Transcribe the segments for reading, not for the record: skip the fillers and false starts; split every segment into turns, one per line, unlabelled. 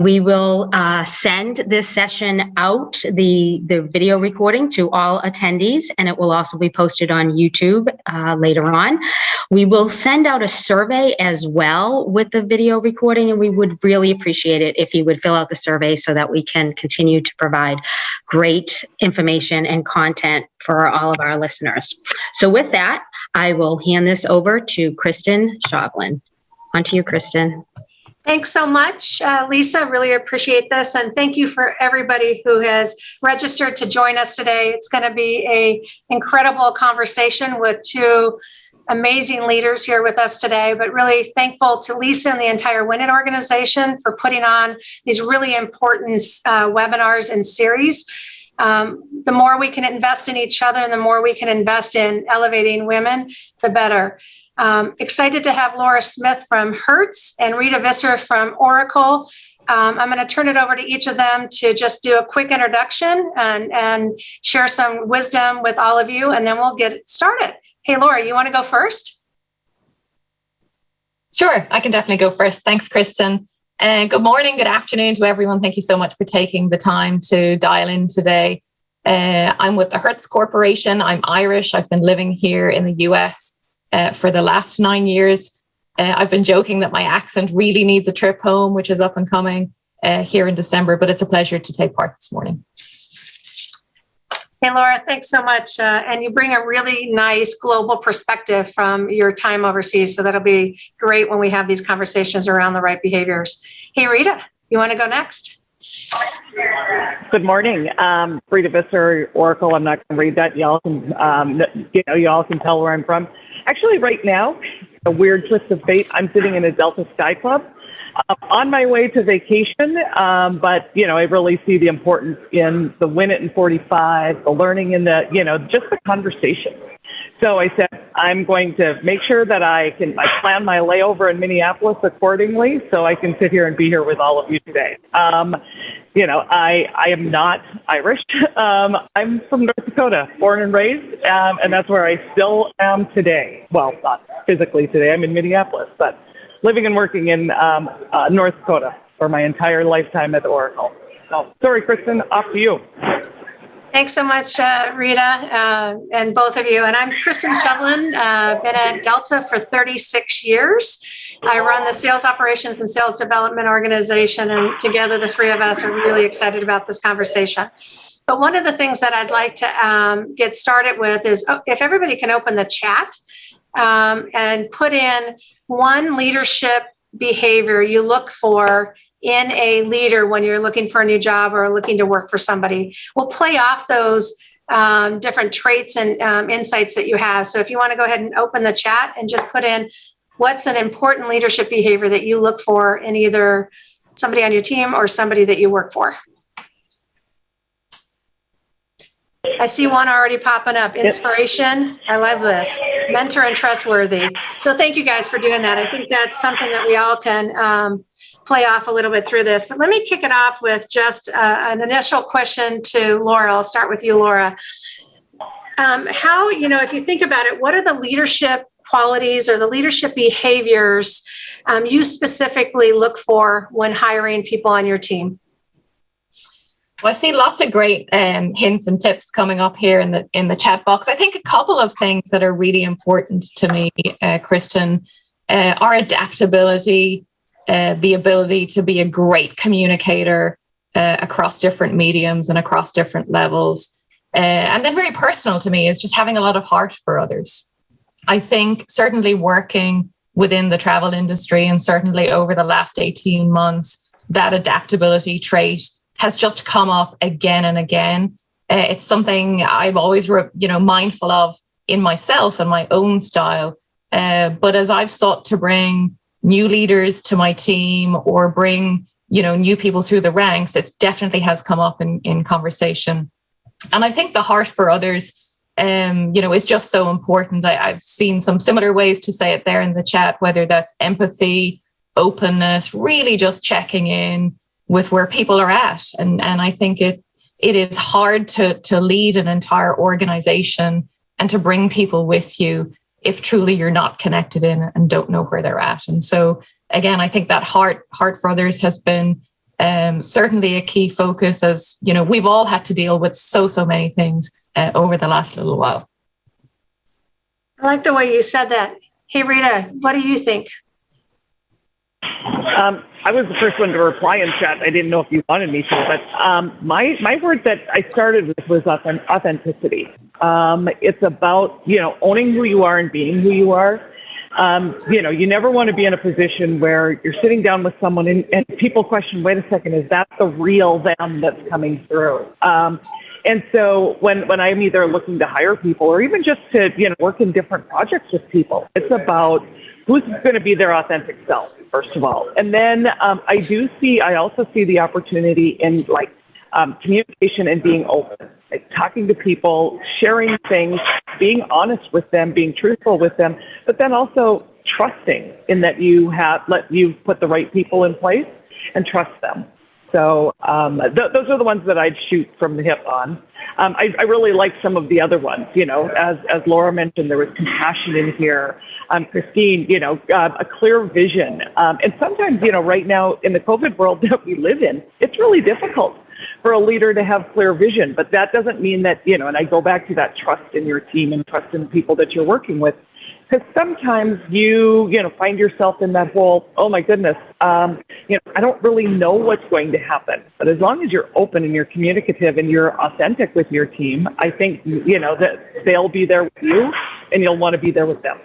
We will send this session out, the video recording, to all attendees, and it will also be posted on YouTube later on. We will send out a survey as well with the video recording, and we would really appreciate it if you would fill out the survey so that we can continue to provide great information and content for all of our listeners. So with that, I will hand this over to Kristen Shovlin. On to you, Kristen.
Thanks so much, Lisa. Really appreciate this. And thank you for everybody who has registered to join us today. It's going to be an incredible conversation with two amazing leaders here with us today, but really thankful to Lisa and the entire WINiT organization for putting on these really important webinars and series. The more we can invest in each other and the more we can invest in elevating women, the better. Excited to have Laura Smith from Hertz and Rita Visser from Oracle. I'm going to turn it over to each of them to just do a quick introduction and share some wisdom with all of you, and then we'll get started. Hey, Laura, you want to go first?
Sure, I can definitely go first. Thanks, Kristen. Good morning, good afternoon to everyone. Thank you so much for taking the time to dial in today. I'm with the Hertz Corporation. I'm Irish. I've been living here in the US for the last 9 years. I've been joking that my accent really needs a trip home, which is up and coming here in December, but it's a pleasure to take part this morning.
Hey, Laura, thanks so much. And you bring a really nice global perspective from your time overseas. So that'll be great when we have these conversations around the right behaviors. Hey, Rita, you want to go next?
Good morning. Rita Visser, Oracle. I'm not going to read that. Y'all can tell where I'm from. Actually, right now, a weird twist of fate, I'm sitting in a Delta Sky Club on my way to vacation. But, I really see the importance in the WINiTIn45, the learning and just the conversation. So I said, I'm going to make sure that I plan my layover in Minneapolis accordingly so I can sit here and be here with all of you today. I am not Irish. I'm from North Dakota, born and raised, and that's where I still am today. Well, not physically today. I'm in Minneapolis, but living and working in North Dakota for my entire lifetime at Oracle. So, sorry, Kristen, off to you.
Thanks so much, Rita, and both of you. And I'm Kristen Shovlin, been at Delta for 36 years. I run the sales operations and sales development organization, and together the three of us are really excited about this conversation. But one of the things that I'd like to get started with is if everybody can open the chat and put in one leadership behavior you look for in a leader when you're looking for a new job or looking to work for somebody. We'll play off those different traits and insights that you have. So if you want to go ahead and open the chat and just put in what's an important leadership behavior that you look for in either somebody on your team or somebody that you work for. I see one already popping up. Inspiration. I love this. Mentor and trustworthy. So thank you guys for doing that. I think that's something that we all can play off a little bit through this. But let me kick it off with just an initial question to Laura. I'll start with you, Laura. If you think about it, what are the leadership qualities or the leadership behaviors you specifically look for when hiring people on your team?
Well, I see lots of great hints and tips coming up here in the chat box. I think a couple of things that are really important to me, Kristen, are adaptability, the ability to be a great communicator across different mediums and across different levels. And then very personal to me is just having a lot of heart for others. I think certainly working within the travel industry and certainly over the last 18 months, that adaptability trait has just come up again and again. It's something I'm always, mindful of in myself and my own style. But as I've sought to bring new leaders to my team or bring, new people through the ranks, it definitely has come up in conversation. And I think the heart for others, is just so important. I've seen some similar ways to say it there in the chat, whether that's empathy, openness, really just checking in with where people are at. And I think it is hard to lead an entire organization and to bring people with you if truly you're not connected in and don't know where they're at. And so, again, I think that heart for others has been certainly a key focus, as you know, we've all had to deal with so many things over the last little while.
I like the way you said that. Hey, Rita, what do you think?
I was the first one to reply in chat. I didn't know if you wanted me to, but my word that I started with was authenticity. It's about, owning who you are and being who you are. You never want to be in a position where you're sitting down with someone and people question, wait a second, is that the real them that's coming through? And so when I'm either looking to hire people or even just to, work in different projects with people, it's about who's going to be their authentic self, first of all. And then I also see the opportunity in communication and being open, talking to people, sharing things, being honest with them, being truthful with them, but then also trusting in that you've put the right people in place and trust them. So those are the ones that I'd shoot from the hip on. I really like some of the other ones, as Laura mentioned, there was compassion in here. Christine, a clear vision. And sometimes, right now in the COVID world that we live in, it's really difficult for a leader to have clear vision. But that doesn't mean that, and I go back to that trust in your team and trust in the people that you're working with. Because sometimes you find yourself in that whole, oh my goodness, I don't really know what's going to happen. But as long as you're open and you're communicative and you're authentic with your team, I think, that they'll be there with you and you'll want to be there with them.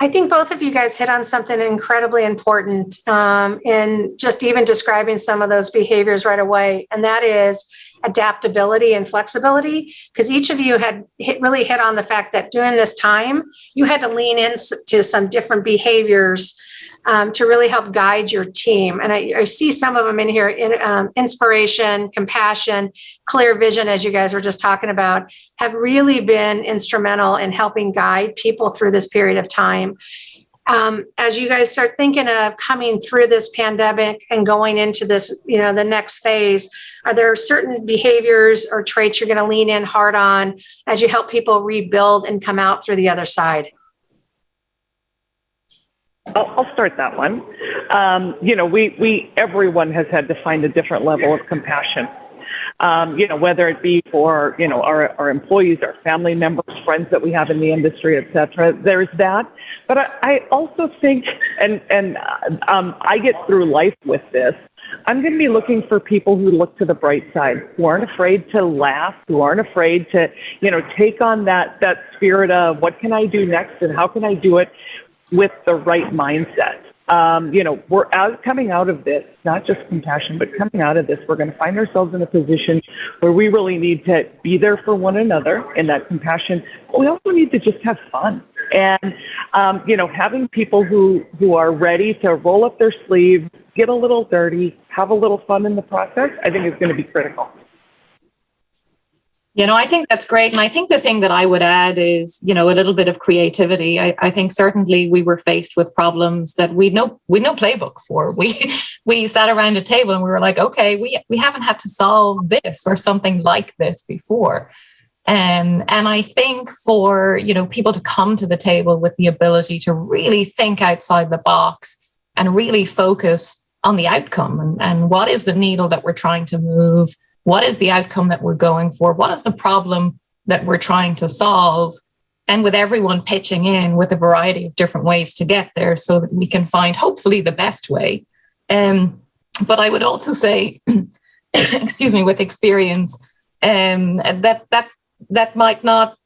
I think both of you guys hit on something incredibly important in just even describing some of those behaviors right away, and that is adaptability and flexibility, because each of you had really hit on the fact that during this time, you had to lean into some different behaviors to really help guide your team. And I see some of them in here, inspiration, compassion, clear vision, as you guys were just talking about, have really been instrumental in helping guide people through this period of time. As you guys start thinking of coming through this pandemic and going into this, the next phase, are there certain behaviors or traits you're going to lean in hard on as you help people rebuild and come out through the other side?
I'll start that one. Everyone has had to find a different level of compassion. Whether it be for, our employees, our family members, friends that we have in the industry, et cetera. There's that. But I also think, and I get through life with this, I'm going to be looking for people who look to the bright side, who aren't afraid to laugh, who aren't afraid to, take on that spirit of what can I do next and how can I do it with the right mindset. We're coming out of this, not just compassion, but coming out of this, we're going to find ourselves in a position where we really need to be there for one another in that compassion. But we also need to just have fun. And, having people who are ready to roll up their sleeves, get a little dirty, have a little fun in the process, I think is going to be critical.
I think that's great. And I think the thing that I would add is, a little bit of creativity. I think certainly we were faced with problems that we no playbook for. We sat around a table and we were like, okay, we haven't had to solve this or something like this before. And I think for, people to come to the table with the ability to really think outside the box and really focus on the outcome and what is the needle that we're trying to move. What is the outcome that we're going for? What is the problem that we're trying to solve? And with everyone pitching in with a variety of different ways to get there so that we can find hopefully the best way. But I would also say, excuse me, with experience, that might not,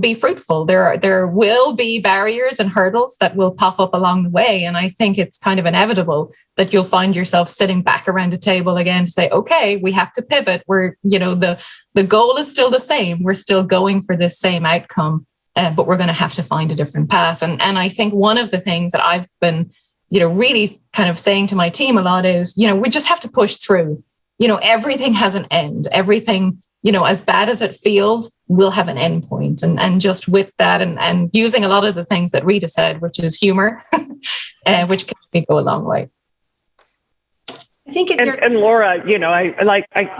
be fruitful. There will be barriers and hurdles that will pop up along the way. And I think it's kind of inevitable that you'll find yourself sitting back around a table again to say, okay, we have to pivot. We're, the goal is still the same. We're still going for this same outcome, but we're going to have to find a different path. And I think one of the things that I've been, really kind of saying to my team a lot is, we just have to push through. Everything has an end. Everything, as bad as it feels, will have an end point. And just with that and using a lot of the things that Rita said, which is humor, which can go a long way.
I think
and Laura,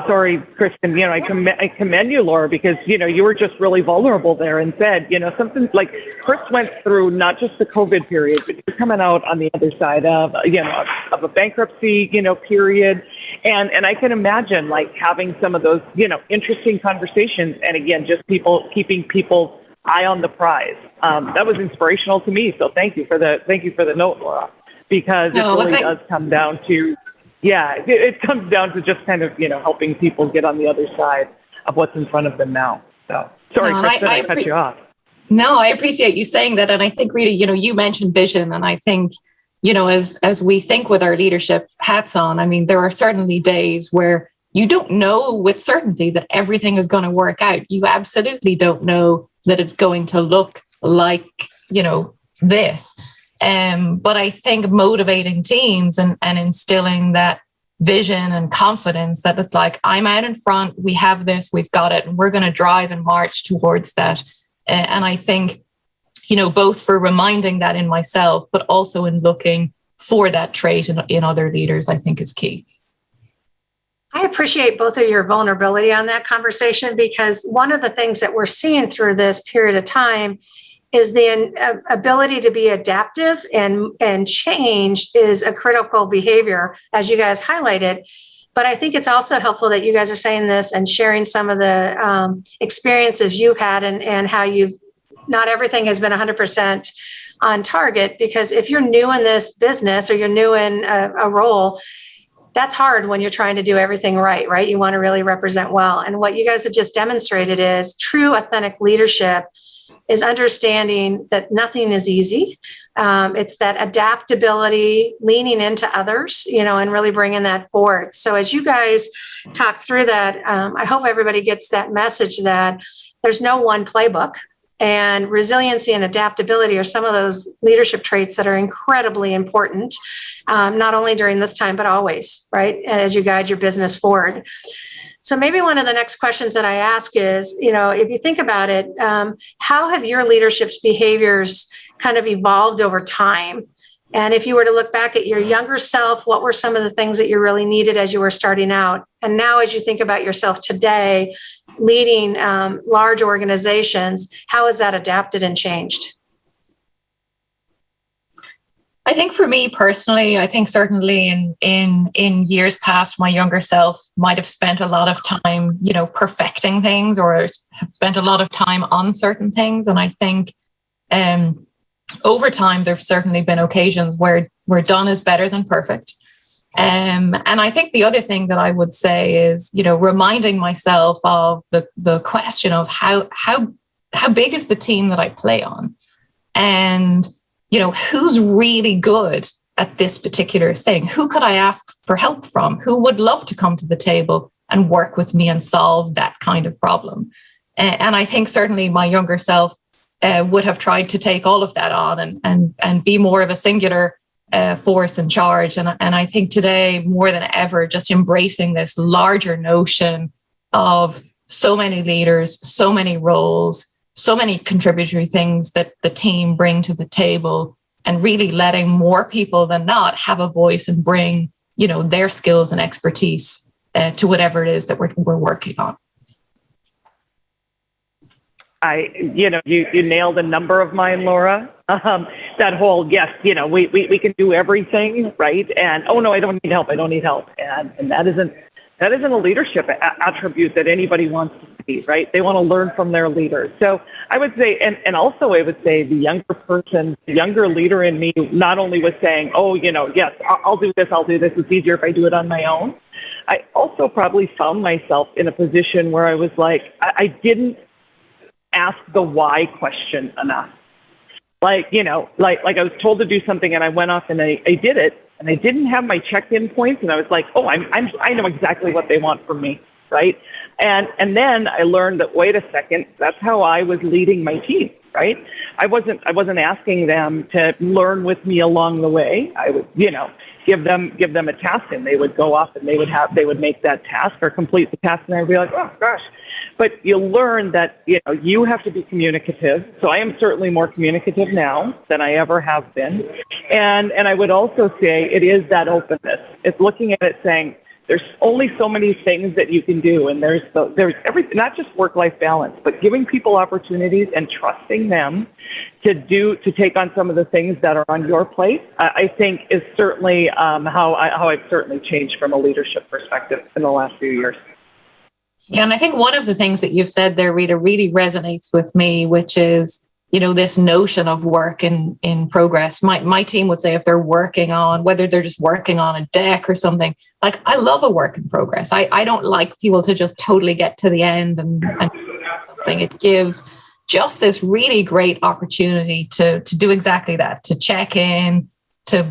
sorry, Kristen, I commend you, Laura, because, you were just really vulnerable there and said, something like Chris went through not just the COVID period, but you're coming out on the other side of, of a bankruptcy, period. And I can imagine like having some of those, interesting conversations. And again, just keeping people's eye on the prize. That was inspirational to me. So thank you for the note, Laura, because it really does come down to, it comes down to just kind of, helping people get on the other side of what's in front of them now. So sorry, Kristen, I cut you off.
No, I appreciate you saying that. And I think, Rita, you mentioned vision. And I think, as we think with our leadership hats on, I mean, there are certainly days where you don't know with certainty that everything is going to work out. You absolutely don't know that it's going to look like, this. But I think motivating teams and instilling that vision and confidence that it's like, I'm out in front, we have this, we've got it, and we're going to drive and march towards that. And I think, both for reminding that in myself, but also in looking for that trait in other leaders, I think is key.
I appreciate both of your vulnerability on that conversation, because one of the things that we're seeing through this period of time is the ability to be adaptive, and change is a critical behavior, as you guys highlighted. But I think it's also helpful that you guys are saying this and sharing some of the experiences you've had and how not everything has been 100% on target, because if you're new in this business or you're new in a role, that's hard when you're trying to do everything right? You want to really represent well. And what you guys have just demonstrated is true authentic leadership is understanding that nothing is easy. It's that adaptability, leaning into others, and really bringing that forward. So as you guys talk through that, I hope everybody gets that message that there's no one playbook. And resiliency and adaptability are some of those leadership traits that are incredibly important, not only during this time, but always, right? As you guide your business forward. So maybe one of the next questions that I ask is, if you think about it, how have your leadership's behaviors kind of evolved over time? And if you were to look back at your younger self, what were some of the things that you really needed as you were starting out? And now as you think about yourself today, leading large organizations, how has that adapted and changed?
I think for me personally, I think certainly in years past, my younger self might have spent a lot of time, perfecting things, or have spent a lot of time on certain things. And I think over time, there've certainly been occasions where done is better than perfect. And I think the other thing that I would say is, reminding myself of the question of how big is the team that I play on, and who's really good at this particular thing? Who could I ask for help from? Who would love to come to the table and work with me and solve that kind of problem? And I think certainly my younger self would have tried to take all of that on and be more of a singular force in charge. And I think today, more than ever, just embracing this larger notion of so many leaders, so many roles, so many contributory things that the team bring to the table, and really letting more people than not have a voice and bring, their skills and expertise to whatever it is that we're working on.
You nailed a number of mine, Laura. That whole, yes, we can do everything, right? And, oh no, I don't need help. And that isn't a leadership attribute that anybody wants to see, right? They want to learn from their leaders. So I would say, and also I would say the younger leader in me not only was saying, oh, yes, I'll do this. It's easier if I do it on my own. I also probably found myself in a position where I was like, I didn't ask the why question enough. Like I was told to do something and I went off and I did it, and I didn't have my check-in points, and I was like, oh, I know exactly what they want from me, right? And then I learned that, wait a second, that's how I was leading my team, right? I wasn't asking them to learn with me along the way. I would, give them a task, and they would go off and they would make that task or complete the task, and I'd be like, oh gosh, But you learn that, you have to be communicative. So I am certainly more communicative now than I ever have been. And I would also say it is that openness. It's looking at it saying, there's only so many things that you can do. And there's everything, not just work-life balance, but giving people opportunities and trusting them to take on some of the things that are on your plate, I think is certainly how I've certainly changed from a leadership perspective in the last few years.
Yeah, and I think one of the things that you've said there, Rita, really resonates with me, which is, this notion of work in progress. My team would say if they're working on, whether they're just working on a deck or something, like I love a work in progress. I don't like people to just totally get to the end and something. It gives just this really great opportunity to do exactly that, to check in, to,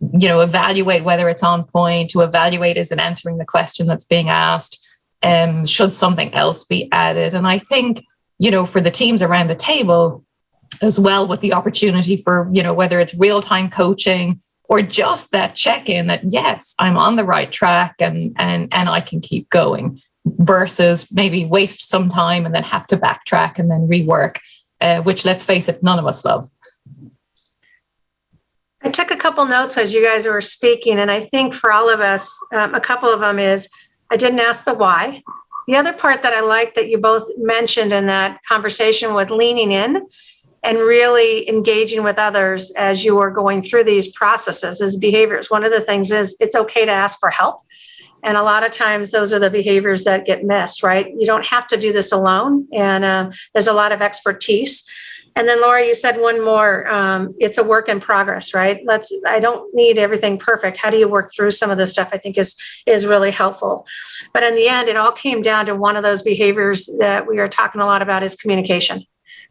evaluate whether it's on point, to evaluate is it answering the question that's being asked, should something else be added. And I think, for the teams around the table, as well, with the opportunity for, whether it's real-time coaching or just that check-in that, yes, I'm on the right track and I can keep going, versus maybe waste some time and then have to backtrack and then rework, which, let's face it, none of us love.
I took a couple notes as you guys were speaking, and I think for all of us, a couple of them is, I didn't ask the why. The other part that I like that you both mentioned in that conversation was leaning in and really engaging with others as you are going through these processes as behaviors. One of the things is it's okay to ask for help. And a lot of times those are the behaviors that get missed, right? You don't have to do this alone. And there's a lot of expertise. And then Laura, you said one more, it's a work in progress, right? I don't need everything perfect. How do you work through some of this stuff? I think is really helpful. But in the end, it all came down to one of those behaviors that we are talking a lot about is communication,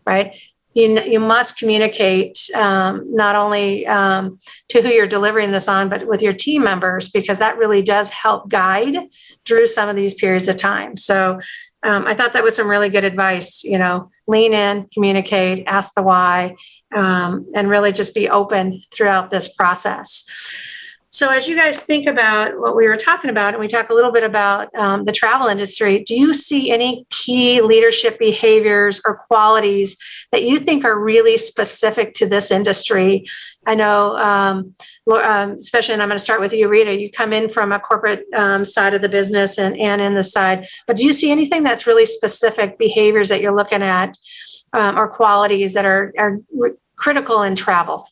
right? You must communicate not only to who you're delivering this on, but with your team members, because that really does help guide through some of these periods of time. So I thought that was some really good advice, lean in, communicate, ask the why, and really just be open throughout this process. So as you guys think about what we were talking about, and we talk a little bit about the travel industry, do you see any key leadership behaviors or qualities that you think are really specific to this industry? I know, especially, and I'm going to start with you, Rita, you come in from a corporate side of the business and in the side, but do you see anything that's really specific behaviors that you're looking at or qualities that are critical in travel?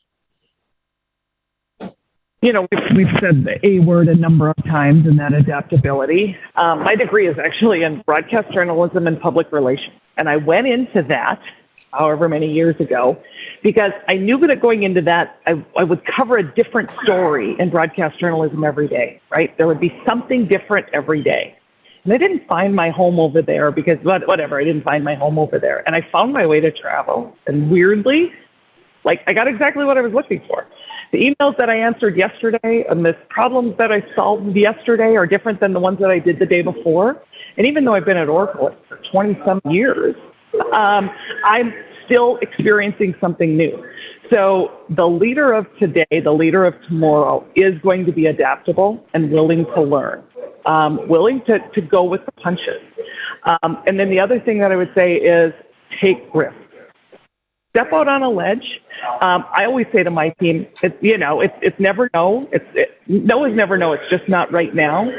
We've said the A word a number of times, and that adaptability. My degree is actually in broadcast journalism and public relations. And I went into that however many years ago because I knew that going into that, I would cover a different story in broadcast journalism every day, right? There would be something different every day. And I didn't find my home over there because whatever, I didn't find my home over there. And I found my way to travel. And weirdly, I got exactly what I was looking for. The emails that I answered yesterday and the problems that I solved yesterday are different than the ones that I did the day before. And even though I've been at Oracle for 20-some years, I'm still experiencing something new. So the leader of today, the leader of tomorrow is going to be adaptable and willing to learn, willing to go with the punches. And then the other thing that I would say is take risks. Step out on a ledge. I always say to my team, it's never no. No is never no. It's just not right now.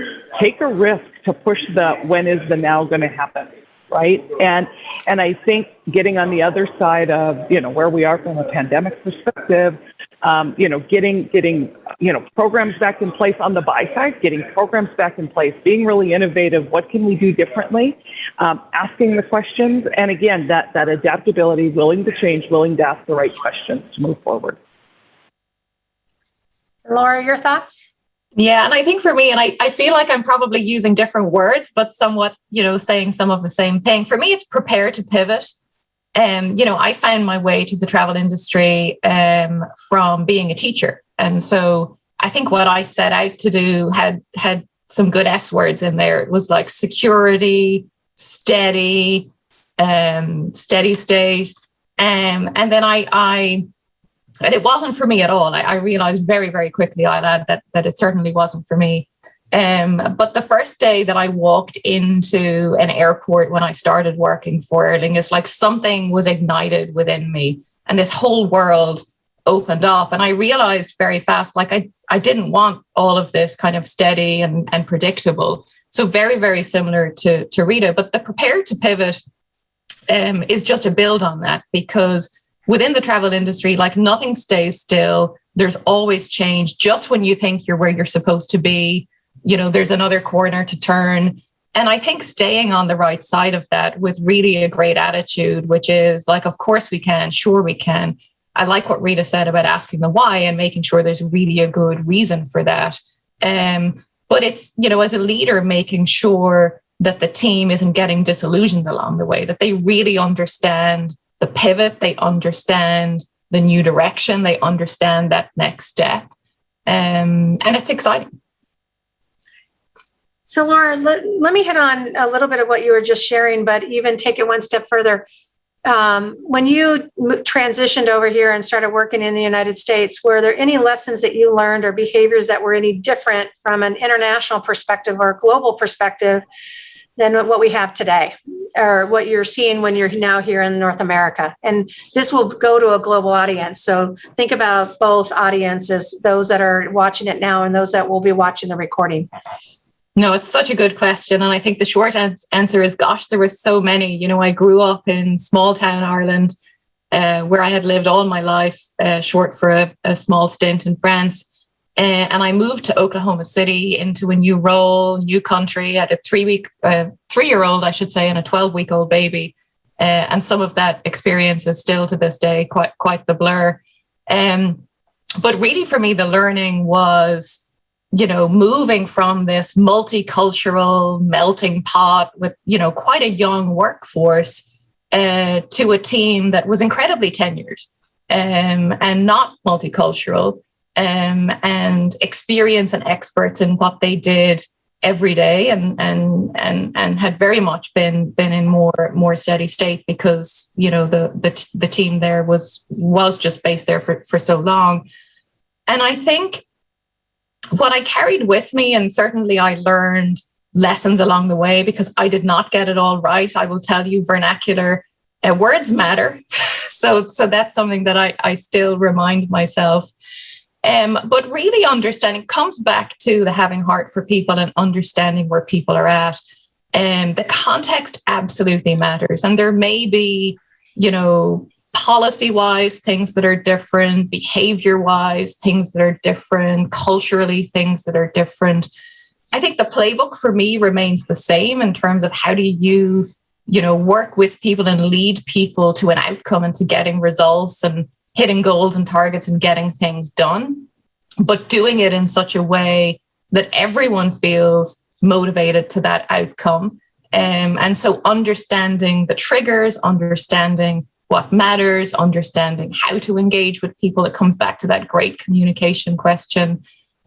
Take a risk to push the when is the now going to happen, right? And I think getting on the other side of where we are from a pandemic perspective, getting programs back in place on the buy side, getting programs back in place, being really innovative. What can we do differently? Asking the questions, and again, that adaptability, willing to change, willing to ask the right questions to move forward.
Laura, your thoughts?
Yeah, and I think for me, and I feel like I'm probably using different words, but somewhat, saying some of the same thing. For me, it's prepare to pivot. I found my way to the travel industry from being a teacher. And so I think what I set out to do had some good S words in there. It was like security, steady state. And then and it wasn't for me at all. I realized very, very quickly, I'll add that it certainly wasn't for me. But the first day that I walked into an airport when I started working for Aer Lingus, like something was ignited within me and this whole world opened up. And I realized very fast, like I didn't want all of this kind of steady and predictable. So very, very similar to Rita, but the Prepare to Pivot is just a build on that, because within the travel industry, like nothing stays still. There's always change. Just when you think you're where you're supposed to be, you know, there's another corner to turn. And I think staying on the right side of that with really a great attitude, which is like, of course we can, sure we can. I like what Rita said about asking the why and making sure there's really a good reason for that. But it's, you know, as a leader, making sure that the team isn't getting disillusioned along the way, that they really understand the pivot, they understand the new direction, they understand that next step. And it's exciting.
So Laura, let me hit on a little bit of what you were just sharing, but even take it one step further. When you transitioned over here and started working in the United States, were there any lessons that you learned or behaviors that were any different from an international perspective or a global perspective than what we have today, or what you're seeing when you're now here in North America? And this will go to a global audience. So think about both audiences, those that are watching it now and those that will be watching the recording.
No, it's such a good question. And I think the short answer is, gosh, there were so many. You know, I grew up in small town Ireland, where I had lived all my life, short for a small stint in France. And I moved to Oklahoma City into a new role, new country. I had a 3-year-old, I should say, and a 12-week-old baby. And some of that experience is still to this day quite the blur. But really for me, the learning was, you know, moving from this multicultural melting pot with, you know, quite a young workforce to a team that was incredibly tenured and not multicultural and experienced and experts in what they did every day and had very much been in more steady state, because, you know, the team there was just based there for so long. And I think what I carried with me, and certainly I learned lessons along the way, because I did not get it all right. I will tell you, vernacular words matter. So that's something that I still remind myself. But really understanding comes back to the having heart for people and understanding where people are at. The context absolutely matters. And there may be, you know, policy-wise, things that are different, behavior-wise, things that are different, culturally, things that are different. I think the playbook for me remains the same in terms of how do you know, work with people and lead people to an outcome and to getting results and hitting goals and targets and getting things done, but doing it in such a way that everyone feels motivated to that outcome. And so understanding the triggers, understanding what matters, understanding how to engage with people. It comes back to that great communication question,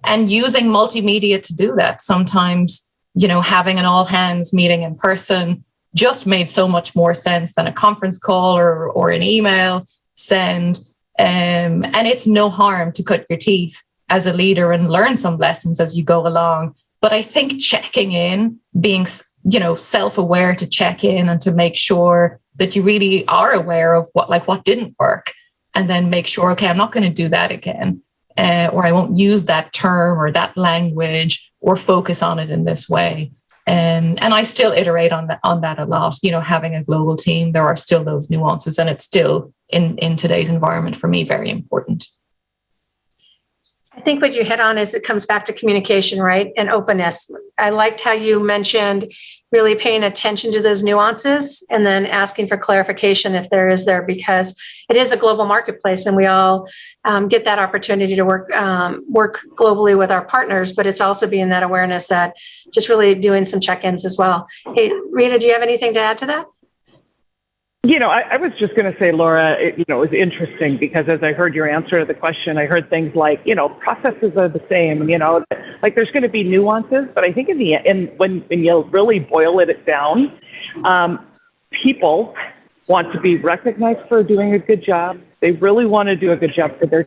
and using multimedia to do that. Sometimes, you know, having an all hands meeting in person just made so much more sense than a conference call or an email send. And it's no harm to cut your teeth as a leader and learn some lessons as you go along. But I think checking in, being, you know, self-aware to check in and to make sure that you really are aware of what didn't work, and then make sure, okay, I'm not going to do that again, or I won't use that term or that language or focus on it in this way. And I still iterate on that a lot. You know, having a global team, there are still those nuances, and it's still in today's environment for me very important.
I think what you hit on is it comes back to communication, right? And openness. I liked how you mentioned really paying attention to those nuances and then asking for clarification if there is there, because it is a global marketplace and we all get that opportunity to work globally with our partners, but it's also being that awareness that just really doing some check-ins as well. Hey, Rita, do you have anything to add to that?
You know, I was just going to say, Laura, it was interesting because as I heard your answer to the question, I heard things like, you know, processes are the same, you know, like there's going to be nuances, but I think in the end, when you really boil it down, people want to be recognized for doing a good job. They really want to do a good job for their,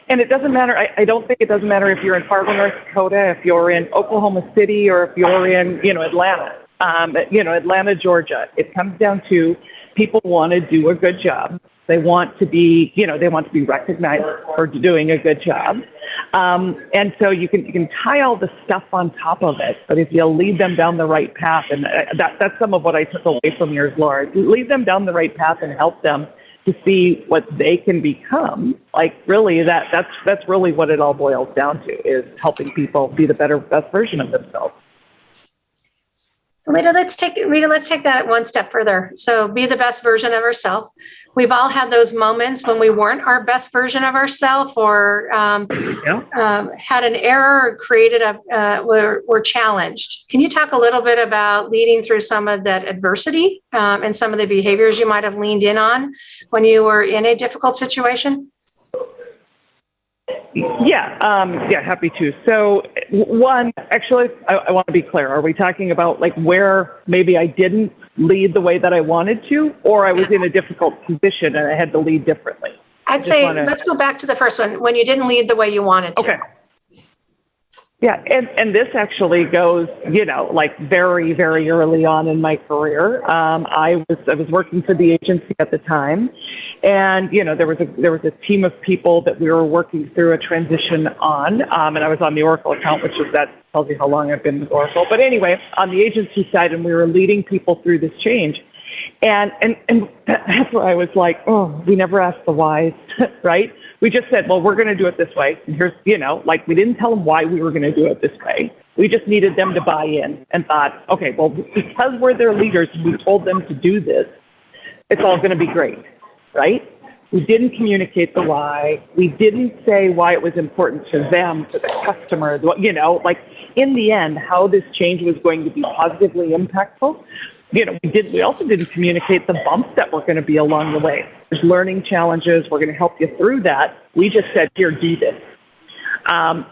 and it doesn't matter. I don't think it doesn't matter if you're in Fargo, North Dakota, if you're in Oklahoma City, or if you're in, Atlanta, Atlanta, Georgia. It comes down to people want to do a good job. They want to be, they want to be recognized for doing a good job. And so you can tie all the stuff on top of it, but if you lead them down the right path, and that's some of what I took away from yours, Laura, lead them down the right path and help them to see what they can become. Like really, that's really what it all boils down to, is helping people be the best version of themselves.
So Rita, let's take that one step further. So be the best version of ourselves. We've all had those moments when we weren't our best version of ourselves, or had an error, or created were challenged. Can you talk a little bit about leading through some of that adversity and some of the behaviors you might have leaned in on when you were in a difficult situation?
Yeah, happy to. So one, actually, I want to be clear. Are we talking about like where maybe I didn't lead the way that I wanted to, or I was in a difficult position and I had to lead differently?
I'd say let's go back to the first one, when you didn't lead the way you wanted to.
Okay. Yeah, and this actually goes, like very, very early on in my career. I was working for the agency at the time, and there was a team of people that we were working through a transition on, and I was on the Oracle account, that tells you how long I've been with Oracle. But anyway, on the agency side, and we were leading people through this change, and that's where I was like, oh, we never asked the whys, right? We just said, well, we're going to do it this way. And here's, we didn't tell them why we were going to do it this way. We just needed them to buy in and thought, okay, well, because we're their leaders, we told them to do this, it's all going to be great, right? We didn't communicate the why. We didn't say why it was important to them, to the customers, in the end, how this change was going to be positively impactful. We also didn't communicate the bumps that were going to be along the way. There's learning challenges. We're going to help you through that. We just said, here, do this. I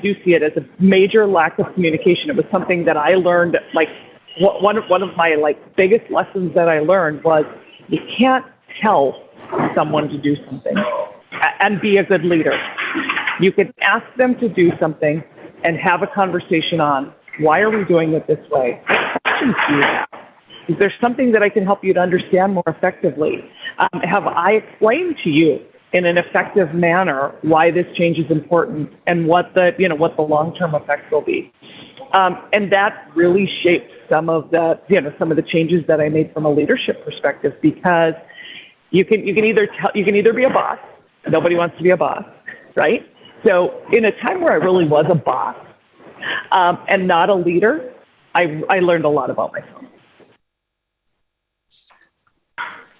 do see it as a major lack of communication. It was something that I learned, one of my biggest lessons that I learned was you can't tell someone to do something and be a good leader. You can ask them to do something and have a conversation on, why are we doing it this way? What questions do you have? Is there something that I can help you to understand more effectively? Have I explained to you in an effective manner why this change is important and what the long-term effects will be? And that really shaped some of the changes that I made from a leadership perspective, because you can either be a boss. Nobody wants to be a boss, right? So in a time where I really was a boss and not a leader, I learned a lot about myself.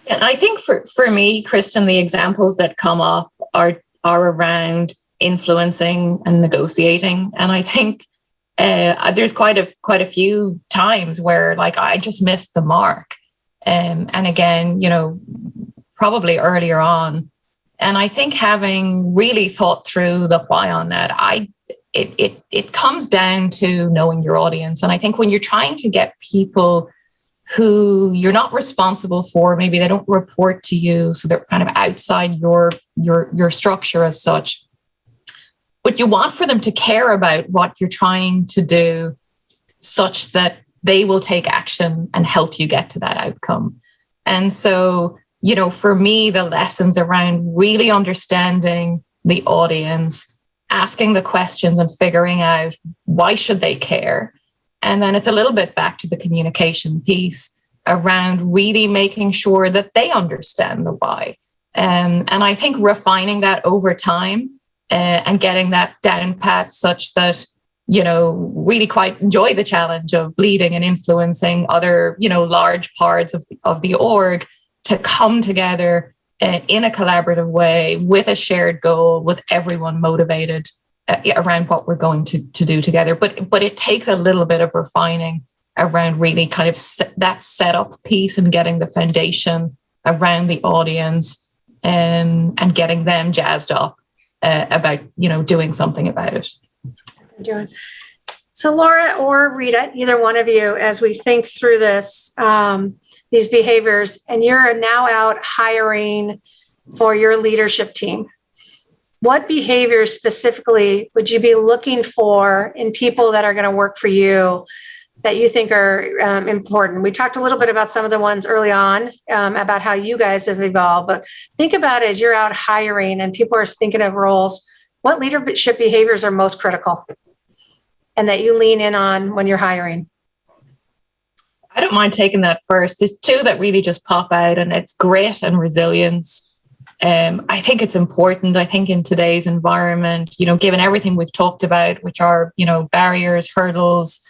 And I think for me, Kristen, the examples that come up are around influencing and negotiating. And I think there's quite a few times where I just missed the mark. And again, probably earlier on. And I think having really thought through the why on that, it comes down to knowing your audience. And I think when you're trying to get people who you're not responsible for, maybe they don't report to you, so they're kind of outside your structure as such, but you want for them to care about what you're trying to do such that they will take action and help you get to that outcome. And so, for me, the lessons around really understanding the audience, asking the questions and figuring out why should they care. And then it's a little bit back to the communication piece around really making sure that they understand the why. And I think refining that over time and getting that down pat such that, really quite enjoy the challenge of leading and influencing other, large parts of the org to come together in a collaborative way with a shared goal, with everyone motivated around what we're going to do together. But it takes a little bit of refining around really kind of that setup piece and getting the foundation around the audience and getting them jazzed up about, doing something about it. So Laura or Rita, either one of you, as we think through this,
these behaviors, and you're now out hiring for your leadership team. What behaviors specifically would you be looking for in people that are going to work for you that you think are important? We talked a little bit about some of the ones early on about how you guys have evolved, but think about it as you're out hiring and people are thinking of roles. What leadership behaviors are most critical and that you lean in on when you're hiring?
I don't mind taking that first. There's two that really just pop out, and it's grit and resilience. I think it's important. I think in today's environment, given everything we've talked about, which are, barriers, hurdles,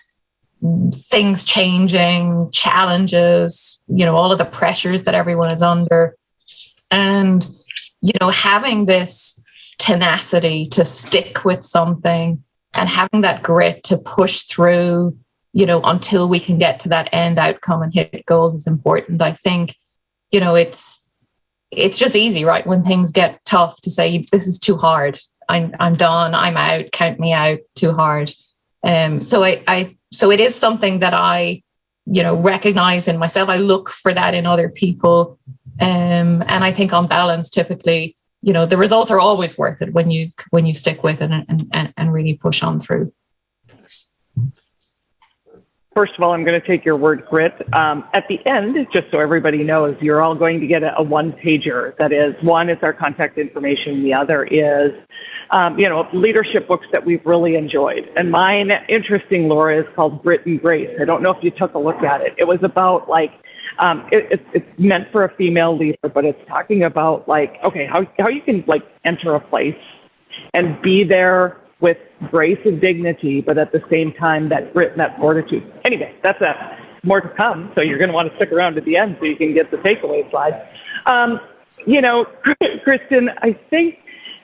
things changing, challenges, all of the pressures that everyone is under. And, having this tenacity to stick with something and having that grit to push through, until we can get to that end outcome and hit goals is important. I think, it's just easy, right? When things get tough to say, this is too hard. I'm done. I'm out. Count me out. Too hard. So it is something that I, recognize in myself. I look for that in other people. And I think on balance, typically, the results are always worth it when you stick with it and really push on through.
First of all, I'm going to take your word grit. At the end, just so everybody knows, you're all going to get a one-pager. That is, one is our contact information. The other is, leadership books that we've really enjoyed. And mine, interesting, Laura, is called Grit and Grace. I don't know if you took a look at it. It was about it's meant for a female leader, but it's talking about how you can enter a place and be there with grace and dignity, but at the same time, that grit and that fortitude. Anyway, that's more to come. So you're going to want to stick around at the end so you can get the takeaway slide. Kristen, I think,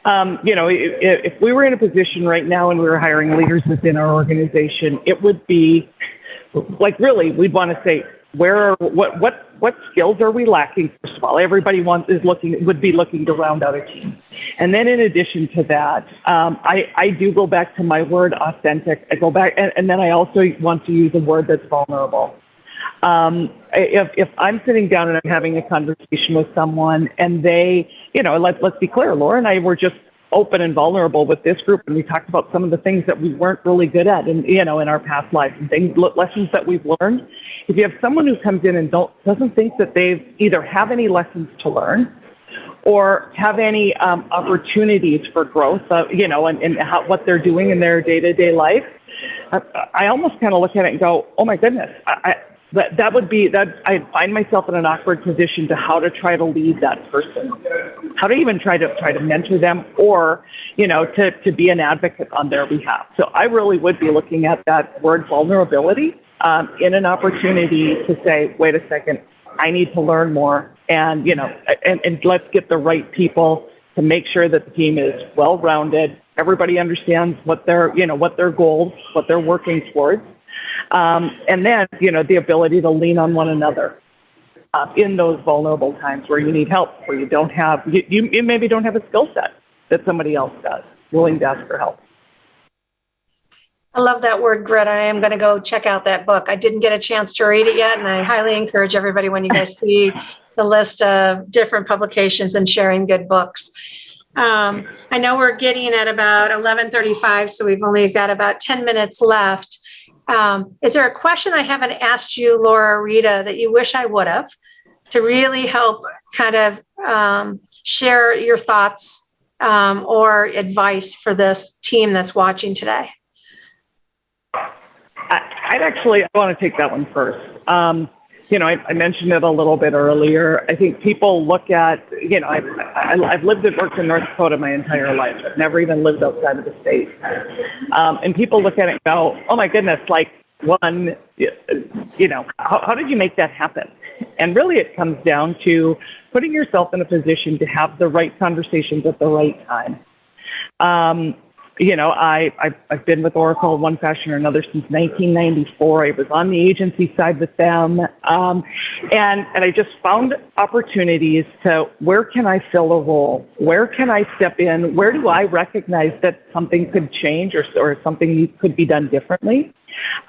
if we were in a position right now and we were hiring leaders within our organization, it would be really, we'd want to say, what skills are we lacking? First of all, everybody would be looking to round out a team. And then in addition to that, I do go back to my word authentic. I go back, and then I also want to use a word that's vulnerable. If I'm sitting down and I'm having a conversation with someone and they, let's be clear, Laura and I were just open and vulnerable with this group, and we talked about some of the things that we weren't really good at in our past lives and lessons that we've learned. If you have someone who comes in and doesn't think that they either have any lessons to learn or have any opportunities for growth, and what they're doing in their day-to-day life, I almost kind of look at it and go, oh my goodness, I find myself in an awkward position to how to try to lead that person, how to even try to mentor them, or to be an advocate on their behalf. So I really would be looking at that word vulnerability in an opportunity to say, wait a second, I need to learn more, and let's get the right people to make sure that the team is well-rounded. Everybody understands what their goals, what they're working towards. And then, the ability to lean on one another in those vulnerable times where you need help, where you don't have, you maybe don't have a skill set that somebody else does, willing to ask for help.
I love that word grit. I am going to go check out that book. I didn't get a chance to read it yet, and I highly encourage everybody, when you guys see the list of different publications and sharing good books. I know we're getting at about 11:35, so we've only got about 10 minutes left. Is there a question I haven't asked you, Laura or Rita, that you wish I would have, to really help kind of share your thoughts or advice for this team that's watching today?
I want to take that one first. I mentioned it a little bit earlier. I think people look at, I've lived and worked in North Dakota my entire life. I've never even lived outside of the state. And people look at it and go, oh my goodness, how did you make that happen? And really it comes down to putting yourself in a position to have the right conversations at the right time. I've been with Oracle in one fashion or another since 1994. I was on the agency side with them. And I just found opportunities to, where can I fill a role? Where can I step in? Where do I recognize that something could change or something could be done differently?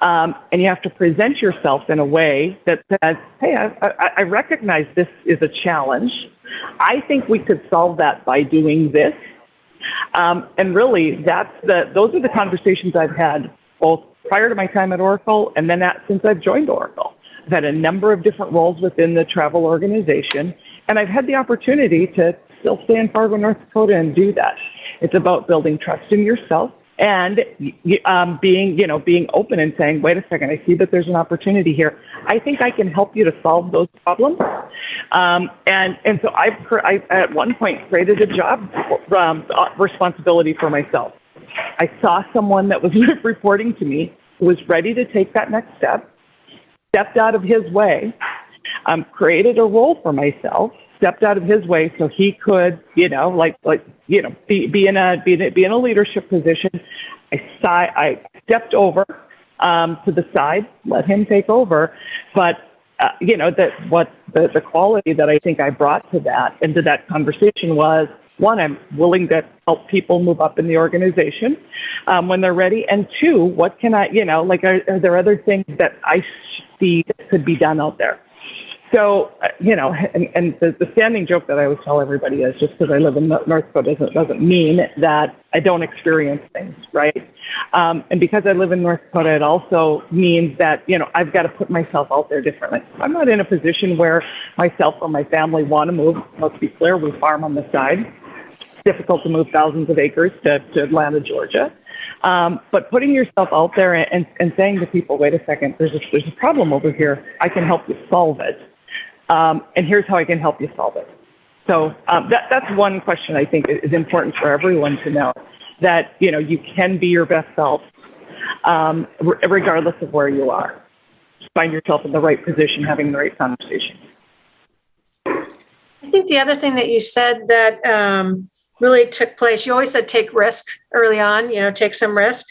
And you have to present yourself in a way that says, hey, I recognize this is a challenge. I think we could solve that by doing this. And really, those are the conversations I've had both prior to my time at Oracle and then since I've joined Oracle. I've had a number of different roles within the travel organization, and I've had the opportunity to still stay in Fargo, North Dakota and do that. It's about building trust in yourself and being open and saying, wait a second, I see that there's an opportunity here. I think I can help you to solve those problems. And so I at one point created a job responsibility for myself. I saw someone that was reporting to me who was ready to take that next step, stepped out of his way, created a role for myself, stepped out of his way so he could, be in a leadership position. I stepped over to the side, let him take over, but the quality that I think I brought to that into that conversation was, one, I'm willing to help people move up in the organization when they're ready, and two, what can I, are there other things that I see that could be done out there? So, and the standing joke that I always tell everybody is just because I live in North Dakota doesn't mean that I don't experience things, right? And because I live in North Dakota, it also means that, I've got to put myself out there differently. I'm not in a position where myself or my family want to move. Let's be clear, we farm on the side. It's difficult to move thousands of acres to Atlanta, Georgia. But putting yourself out there and saying to people, wait a second, there's a problem over here. I can help you solve it. And here's how I can help you solve it. So that's one question I think is important for everyone to know, that, you can be your best self regardless of where you are. Find yourself in the right position, having the right conversation.
I think the other thing that you said that really took place, you always said take risk early on, take some risk.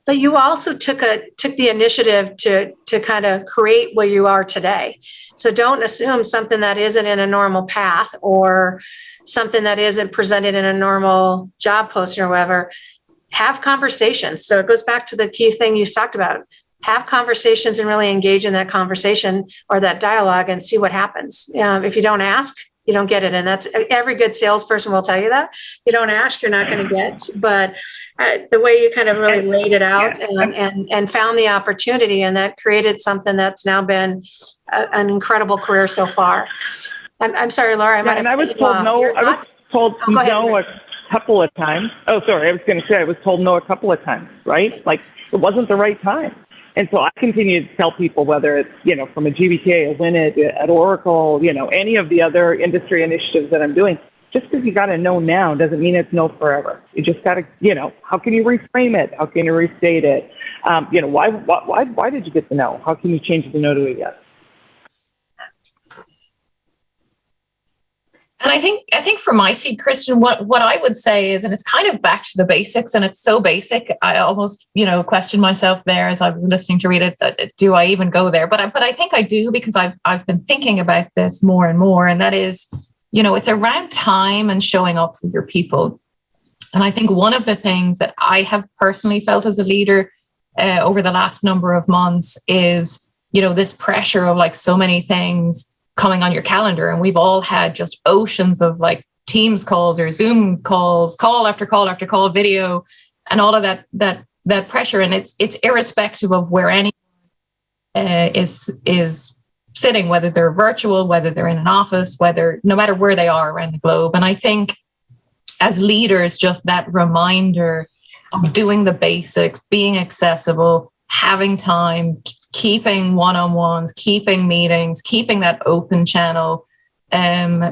But you also took the initiative to kind of create where you are today. So don't assume something that isn't in a normal path or something that isn't presented in a normal job posting or whatever. Have conversations. So it goes back to the key thing you talked about. Have conversations and really engage in that conversation or that dialogue and see what happens. If you don't ask, you don't get it. And that's every good salesperson will tell you that. You don't ask, you're not going to get. But the way you kind of really laid it out and found the opportunity, and that created something that's now been an incredible career so far. I'm sorry, Laura.
I was told no. I was told no a couple of times. Oh, sorry. I was going to say I was told no a couple of times, right? Like it wasn't the right time. And so I continue to tell people, whether it's, from a GBTA, a WINiT, at Oracle, any of the other industry initiatives that I'm doing, just because you got to know now doesn't mean it's no forever. You just got to, how can you reframe it? How can you restate it? Why did you get the no? How can you change the no to a yes?
And I think for my seat, Christian, what I would say is, and it's kind of back to the basics, and it's so basic, I almost, questioned myself there as I was listening to read it, that do I even go there? But I think I do, because I've been thinking about this more and more, and that is, it's around time and showing up for your people. And I think one of the things that I have personally felt as a leader over the last number of months is, this pressure of like so many things coming on your calendar. And we've all had just oceans of like Teams calls or Zoom calls, call after call after call, video, and all of that pressure. And it's irrespective of where anyone is sitting, whether they're virtual, whether they're in an office, no matter where they are around the globe. And I think as leaders, just that reminder of doing the basics, being accessible, having time, keeping one-on-ones, keeping meetings, keeping that open channel,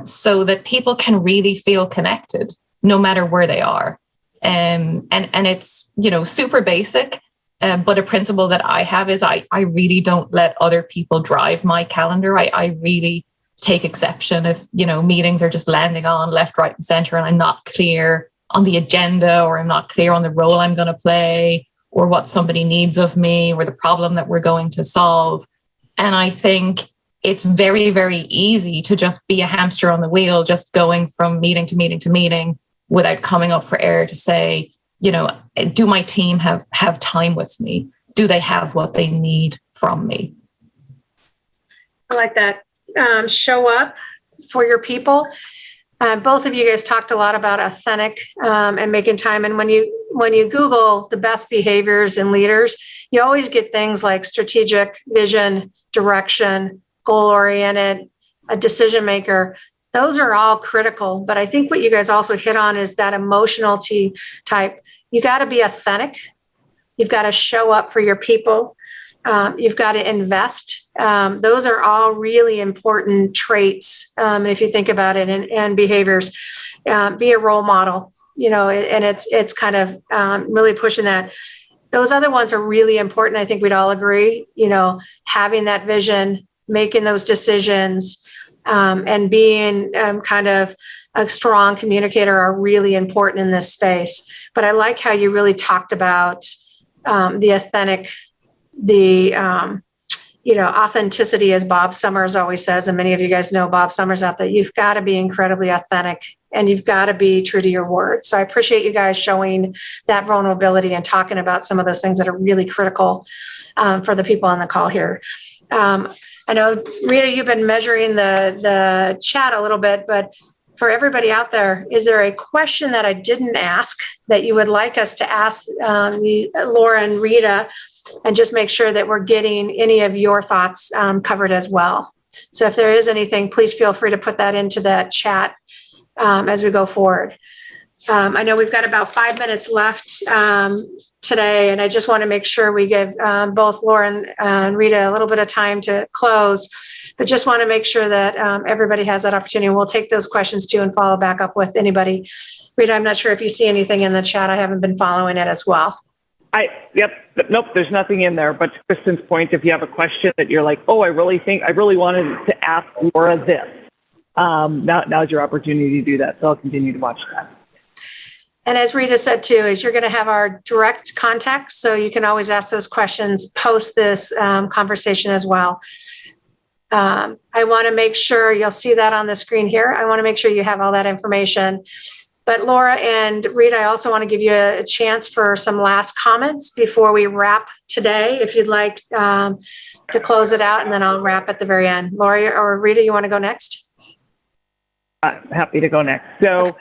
so that people can really feel connected no matter where they are. And it's, super basic, but a principle that I have is I really don't let other people drive my calendar. I really take exception if, meetings are just landing on left, right, and center, and I'm not clear on the agenda, or I'm not clear on the role I'm going to play, or what somebody needs of me, or the problem that we're going to solve. And I think it's very, very easy to just be a hamster on the wheel, just going from meeting to meeting to meeting without coming up for air to say, do my team have time with me? do they have what they need from me?
I like that. Show up for your people. Both of you guys talked a lot about authentic and making time. And when you Google the best behaviors in leaders, you always get things like strategic, vision, direction, goal-oriented, a decision maker. Those are all critical. But I think what you guys also hit on is that emotional type. You got to be authentic. You've got to show up for your people. You've got to invest. Those are all really important traits. If you think about it, and behaviors, be a role model, and it's kind of really pushing that. Those other ones are really important. I think we'd all agree, having that vision, making those decisions, and being kind of a strong communicator are really important in this space. But I like how you really talked about the authentic, authenticity, as Bob Summers always says, and many of you guys know Bob Summers out there. You've got to be incredibly authentic, and you've got to be true to your word. So I appreciate you guys showing that vulnerability and talking about some of those things that are really critical for the people on the call here. I know, Rita, you've been measuring the chat a little bit, but for everybody out there, is there a question that I didn't ask that you would like us to ask Laura and Rita, and just make sure that we're getting any of your thoughts covered as well? So if there is anything, please feel free to put that into the chat as we go forward. I know we've got about 5 minutes left today, and I just want to make sure we give both Laura and Rita a little bit of time to close, but just want to make sure that everybody has that opportunity. We'll take those questions too and follow back up with anybody. Rita, I'm not sure if you see anything in the chat. I haven't been following it as well.
Nope, there's nothing in there. But to Kristen's point, if you have a question that you're like, oh, I really wanted to ask Laura this, now's your opportunity to do that. So I'll continue to watch that.
And as Rita said too, is you're going to have our direct contact, so you can always ask those questions post this conversation as well. I want to make sure you'll see that on the screen here. I want to make sure you have all that information. But Laura and Rita, I also want to give you a chance for some last comments before we wrap today, if you'd like to close it out, and then I'll wrap at the very end. Laura or Rita, you want to go next?
Happy to go next. So,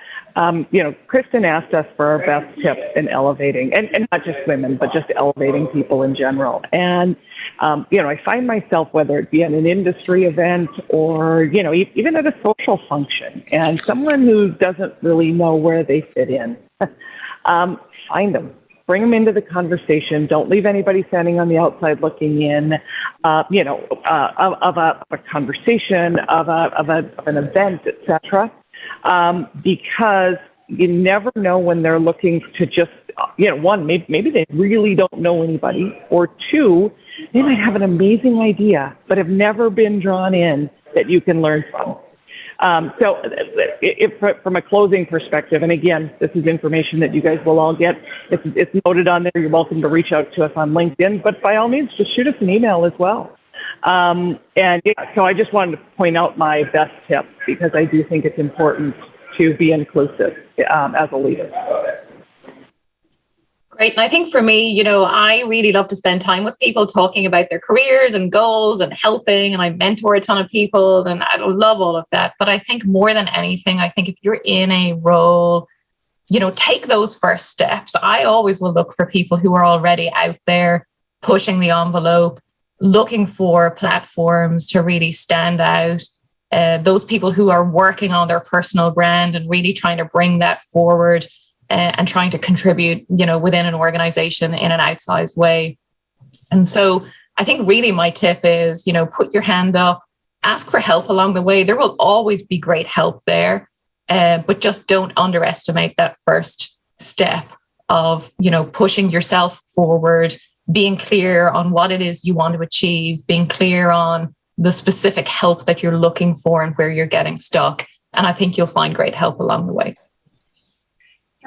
Kristen asked us for our best tips in elevating, and not just women, but just elevating people in general. And, I find myself, whether it be at an industry event or, even at a social function, and someone who doesn't really know where they fit in, find them. Bring them into the conversation. Don't leave anybody standing on the outside looking in, of a conversation, of an event, etc. Because you never know when they're looking to just, one, maybe they really don't know anybody, or two, they might have an amazing idea, but have never been drawn in that you can learn from. So from a closing perspective, and again, this is information that you guys will all get. It's noted on there. You're welcome to reach out to us on LinkedIn, but by all means, just shoot us an email as well. So I just wanted to point out my best tips, because I do think it's important to be inclusive as a leader.
Great. And I think for me, I really love to spend time with people talking about their careers and goals and helping, and I mentor a ton of people, and I love all of that. But I think more than anything, I think if you're in a role, take those first steps. I always will look for people who are already out there pushing the envelope, looking for platforms to really stand out. Those people who are working on their personal brand and really trying to bring that forward and trying to contribute, within an organization in an outsized way. And so I think really my tip is, put your hand up, ask for help along the way. There will always be great help there, but just don't underestimate that first step of, pushing yourself forward, being clear on what it is you want to achieve, being clear on the specific help that you're looking for and where you're getting stuck. And I think you'll find great help along the way.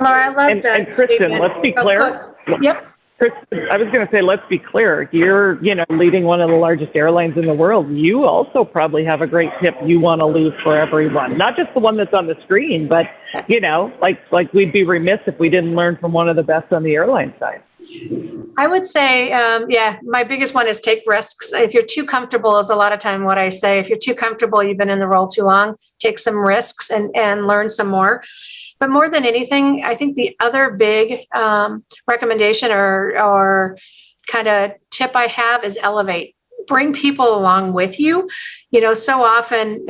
Laura, I love that.
And Kristen,
statement.
let's be clear.
Yep.
Kristen, I was going to say, let's be clear. You're, leading one of the largest airlines in the world. You also probably have a great tip you want to leave for everyone, not just the one that's on the screen, but, like we'd be remiss if we didn't learn from one of the best on the airline side.
I would say, yeah, my biggest one is take risks. If you're too comfortable, is a lot of time what I say. If you're too comfortable, you've been in the role too long, take some risks and learn some more. But more than anything, I think the other big recommendation or kind of tip I have is elevate. Bring people along with you. You know, so often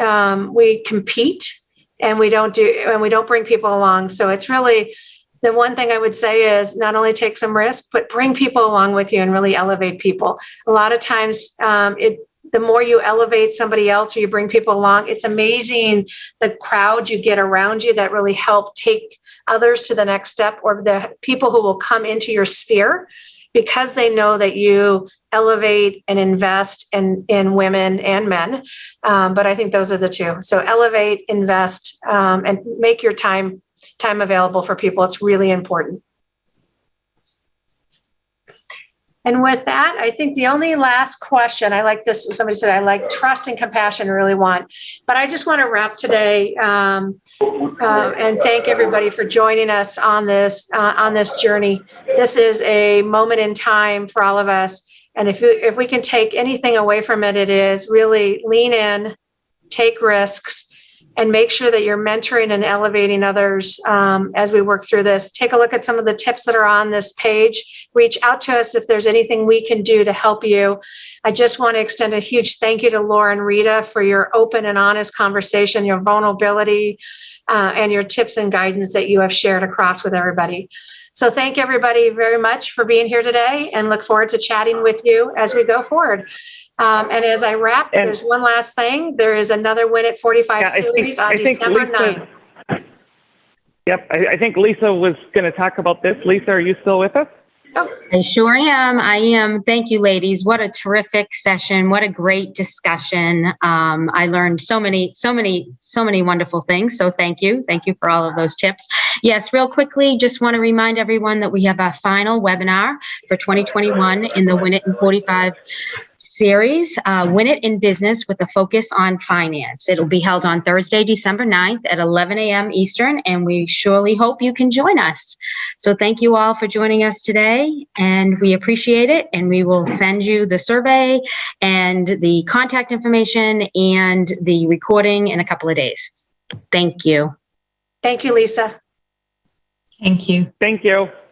we compete and we don't bring people along. So it's really, the one thing I would say is not only take some risk, but bring people along with you and really elevate people. A lot of times the more you elevate somebody else or you bring people along, it's amazing the crowd you get around you that really help take others to the next step, or the people who will come into your sphere because they know that you elevate and invest in women and men. But I think those are the two. So elevate, invest, and make your time available for people. It's really important. And with that, I think the only last question, I like this, somebody said, I like trust and compassion, really want, but I just want to wrap today and thank everybody for joining us on this journey. This is a moment in time for all of us. And if we can take anything away from it, it is really lean in, take risks, and make sure that you're mentoring and elevating others as we work through this. Take a look at some of the tips that are on this page. Reach out to us if there's anything we can do to help you. I just want to extend a huge thank you to Laura and Rita for your open and honest conversation, your vulnerability, and your tips and guidance that you have shared across with everybody. So thank everybody very much for being here today, and look forward to chatting with you as we go forward. And as I wrap, there's one last thing. There is another WINiT45 series on December 9th.
Yep, I think Lisa was going to talk about this. Lisa, are you still with us?
Oh. I sure am. I am. Thank you, ladies. What a terrific session. What a great discussion. I learned so many wonderful things. So thank you. Thank you for all of those tips. Yes, real quickly, just want to remind everyone that we have our final webinar for 2021 in the WINiT45 series, Win It in Business with a focus on finance. It'll be held on Thursday, December 9th at 11 a.m. Eastern, and we surely hope you can join us. So thank you all for joining us today, and we appreciate it, and we will send you the survey and the contact information and the recording in a couple of days. Thank you.
Thank you, Lisa.
Thank you.
Thank you.